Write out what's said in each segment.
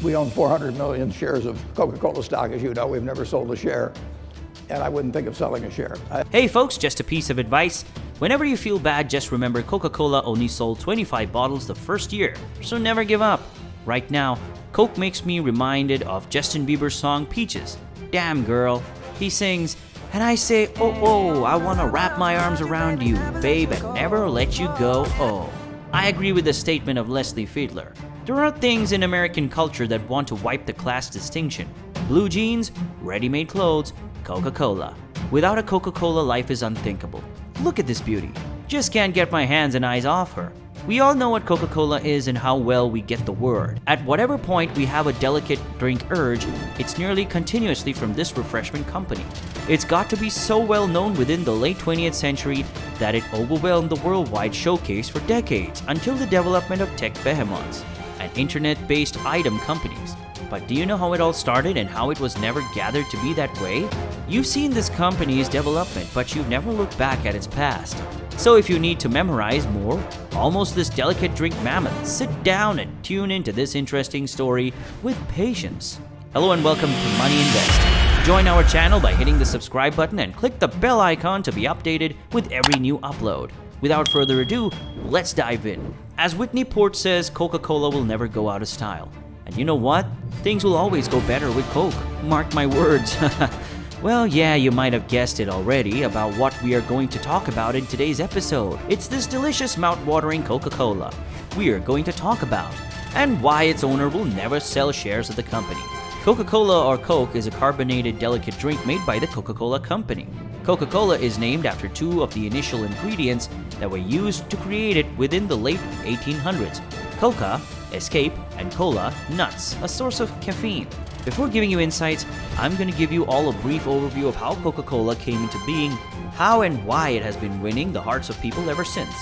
We own 400 million shares of Coca-Cola stock, as you know. We've never sold a share, and I wouldn't think of selling a share. Hey folks, just a piece of advice. Whenever you feel bad, just remember Coca-Cola only sold 25 bottles the first year, so never give up. Right now, Coke makes me reminded of Justin Bieber's song Peaches. Damn girl. He sings, and I say, oh, I wanna wrap my arms around you, babe, and never let you go, oh. I agree with the statement of Leslie Fiedler. There are things in American culture that want to wipe the class distinction. Blue jeans, ready-made clothes, Coca-Cola. Without a Coca-Cola, life is unthinkable. Look at this beauty. Just can't get my hands and eyes off her. We all know what Coca-Cola is and how well we get the word. At whatever point we have a delicate drink urge, it's nearly continuously from this refreshment company. It's got to be so well known within the late 20th century that it overwhelmed the worldwide showcase for decades until the development of tech behemoths and internet-based item companies. But do you know how it all started and how it was never gathered to be that way? You've seen this company's development, but you've never looked back at its past. So if you need to memorize more, almost this delicate drink mammoth, sit down and tune into this interesting story with patience. Hello and welcome to Money Invest. Join our channel by hitting the subscribe button and click the bell icon to be updated with every new upload. Without further ado, let's dive in. As Whitney Port says, Coca-Cola will never go out of style. And you know what? Things will always go better with Coke. Mark my words. Well, yeah, you might have guessed it already about what we are going to talk about in today's episode. It's this delicious mouth-watering Coca-Cola we are going to talk about, and why its owner will never sell shares of the company. Coca-Cola or Coke is a carbonated delicate drink made by the Coca-Cola Company. Coca-Cola is named after two of the initial ingredients that were used to create it within the late 1800s. Coca, escape, and cola, nuts, a source of caffeine. Before giving you insights, I'm going to give you all a brief overview of how Coca-Cola came into being, how and why it has been winning the hearts of people ever since.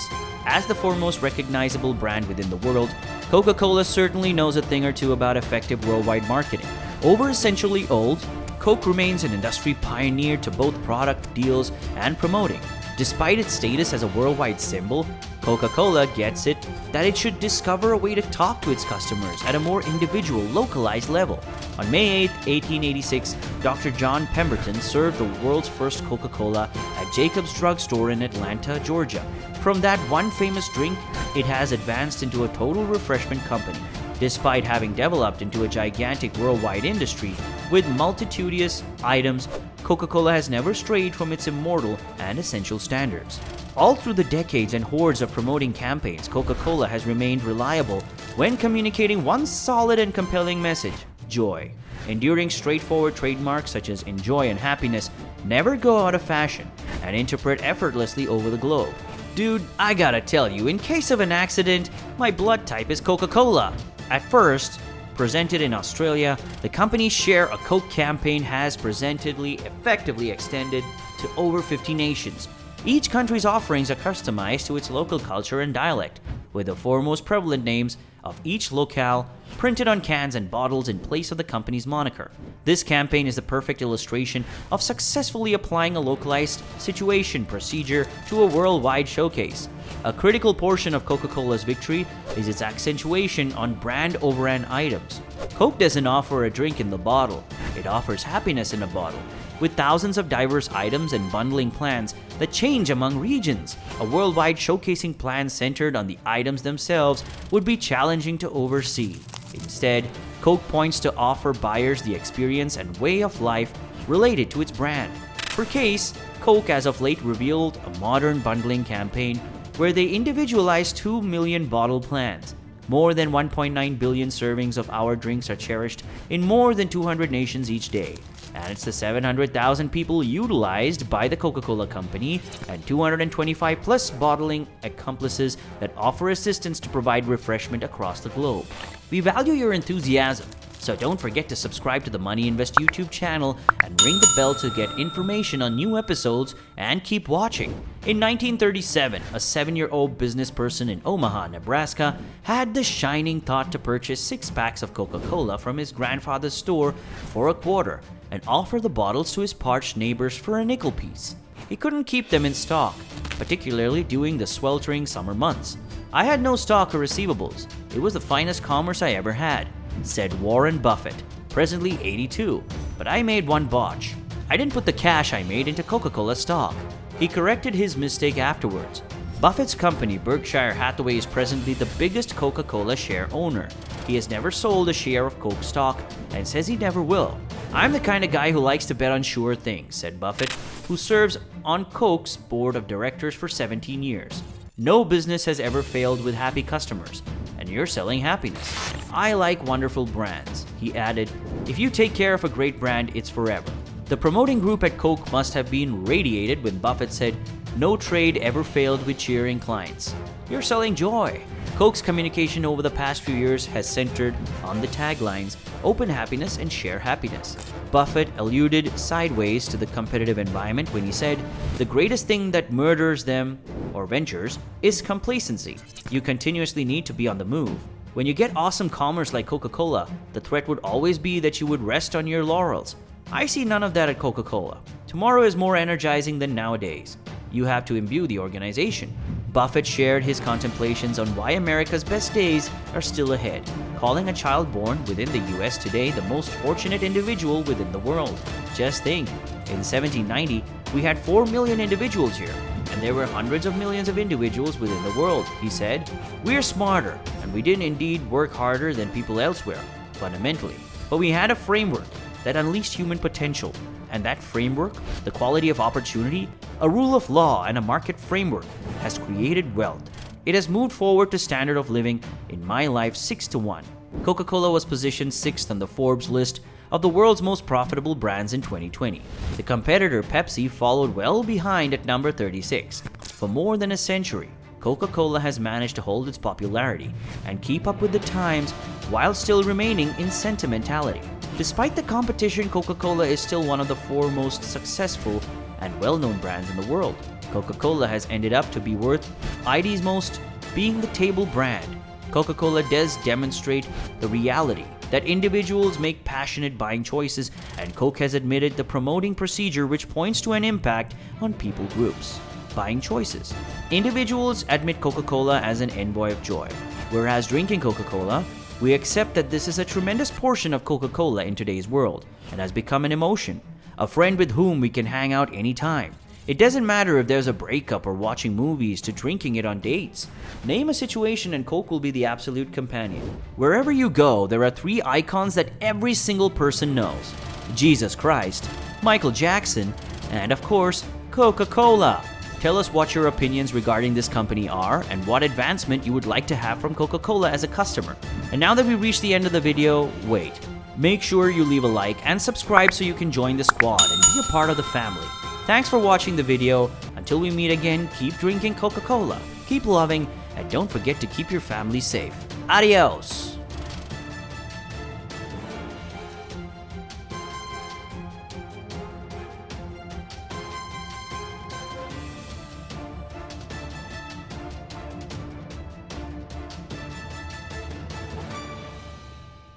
As the foremost recognizable brand within the world, Coca-Cola certainly knows a thing or two about effective worldwide marketing. Over a century old, Coke remains an industry pioneer to both product deals and promoting. Despite its status as a worldwide symbol, Coca-Cola gets it that it should discover a way to talk to its customers at a more individual, localized level. On May 8, 1886, Dr. John Pemberton served the world's first Coca-Cola at Jacob's Drugstore in Atlanta, Georgia. From that one famous drink, it has advanced into a total refreshment company. Despite having developed into a gigantic worldwide industry with multitudinous items, Coca-Cola has never strayed from its immortal and essential standards. All through the decades and hordes of promoting campaigns, Coca-Cola has remained reliable when communicating one solid and compelling message: joy. Enduring straightforward trademarks such as enjoy and happiness never go out of fashion and interpret effortlessly over the globe. Dude, I gotta tell you, in case of an accident, my blood type is Coca-Cola. At first, presented in Australia, the company's Share a Coke campaign has effectively extended to over 50 nations. Each country's offerings are customized to its local culture and dialect, with the four most prevalent names of each locale printed on cans and bottles in place of the company's moniker. This campaign is the perfect illustration of successfully applying a localized situation procedure to a worldwide showcase. A critical portion of Coca-Cola's victory is its accentuation on brand overran items. Coke doesn't offer a drink in the bottle, it offers happiness in a bottle. With thousands of diverse items and bundling plans that change among regions, a worldwide showcasing plan centered on the items themselves would be challenging to oversee. Instead, Coke points to offer buyers the experience and way of life related to its brand. For case, Coke as of late revealed a modern bundling campaign where they individualized 2 million bottle plans. More than 1.9 billion servings of our drinks are cherished in more than 200 nations each day. And it's the 700,000 people utilized by the Coca-Cola Company and 225 plus bottling accomplices that offer assistance to provide refreshment across the globe. We value your enthusiasm, so don't forget to subscribe to the Money Invest YouTube channel and ring the bell to get information on new episodes and keep watching. In 1937, a 7-year-old business person in Omaha, Nebraska had the shining thought to purchase 6 packs of Coca-Cola from his grandfather's store for a quarter and offer the bottles to his parched neighbors for a nickel piece. He couldn't keep them in stock, particularly during the sweltering summer months. I had no stock or receivables. It was the finest commerce I ever had. said Warren Buffett, presently 82. But I made one botch. I didn't put the cash I made into Coca-Cola stock. He corrected his mistake afterwards. Buffett's company, Berkshire Hathaway, is presently the biggest Coca-Cola share owner. He has never sold a share of Coke stock and says he never will. I'm the kind of guy who likes to bet on sure things, said Buffett, who serves on Coke's board of directors for 17 years. No business has ever failed with happy customers, and you're selling happiness. I like wonderful brands. He added, if you take care of a great brand, it's forever. The promoting group at Coke must have been radiated when Buffett said, no trade ever failed with cheering clients. You're selling joy. Coke's communication over the past few years has centered on the taglines, open happiness and share happiness. Buffett alluded sideways to the competitive environment when he said, the greatest thing that murders them, or ventures, is complacency. You continuously need to be on the move. When you get awesome commerce like Coca-Cola, the threat would always be that you would rest on your laurels. I see none of that at Coca-Cola. Tomorrow is more energizing than nowadays. You have to imbue the organization. Buffett shared his contemplations on why America's best days are still ahead, calling a child born within the US today the most fortunate individual within the world. Just think, in 1790, we had 4 million individuals here, and there were hundreds of millions of individuals within the world, he said. We're smarter, and we didn't indeed work harder than people elsewhere, fundamentally. But we had a framework that unleashed human potential, and that framework, the quality of opportunity, a rule of law, and a market framework has created wealth. It has moved forward to standard of living in my life 6-1. Coca-Cola was positioned 6th on the Forbes list of the world's most profitable brands in 2020. The competitor Pepsi followed well behind at number 36. For more than a century, Coca-Cola has managed to hold its popularity and keep up with the times while still remaining in sentimentality. Despite the competition, Coca-Cola is still one of the 4 most successful and well-known brands in the world. Coca-Cola has ended up to be worth ID's most, being the table brand. Coca-Cola does demonstrate the reality that individuals make passionate buying choices, and Coke has admitted the promoting procedure which points to an impact on people groups. Buying choices. Individuals admit Coca-Cola as an envoy of joy, whereas drinking Coca-Cola, we accept that this is a tremendous portion of Coca-Cola in today's world and has become an emotion, a friend with whom we can hang out anytime. It doesn't matter if there's a breakup or watching movies to drinking it on dates. Name a situation and Coke will be the absolute companion. Wherever you go, there are 3 icons that every single person knows: Jesus Christ, Michael Jackson, and of course, Coca-Cola. Tell us what your opinions regarding this company are and what advancement you would like to have from Coca-Cola as a customer. And now that we reached the end of the video, wait. Make sure you leave a like and subscribe so you can join the squad and be a part of the family. Thanks for watching the video. Until we meet again, keep drinking Coca-Cola, keep loving, and don't forget to keep your family safe. Adios!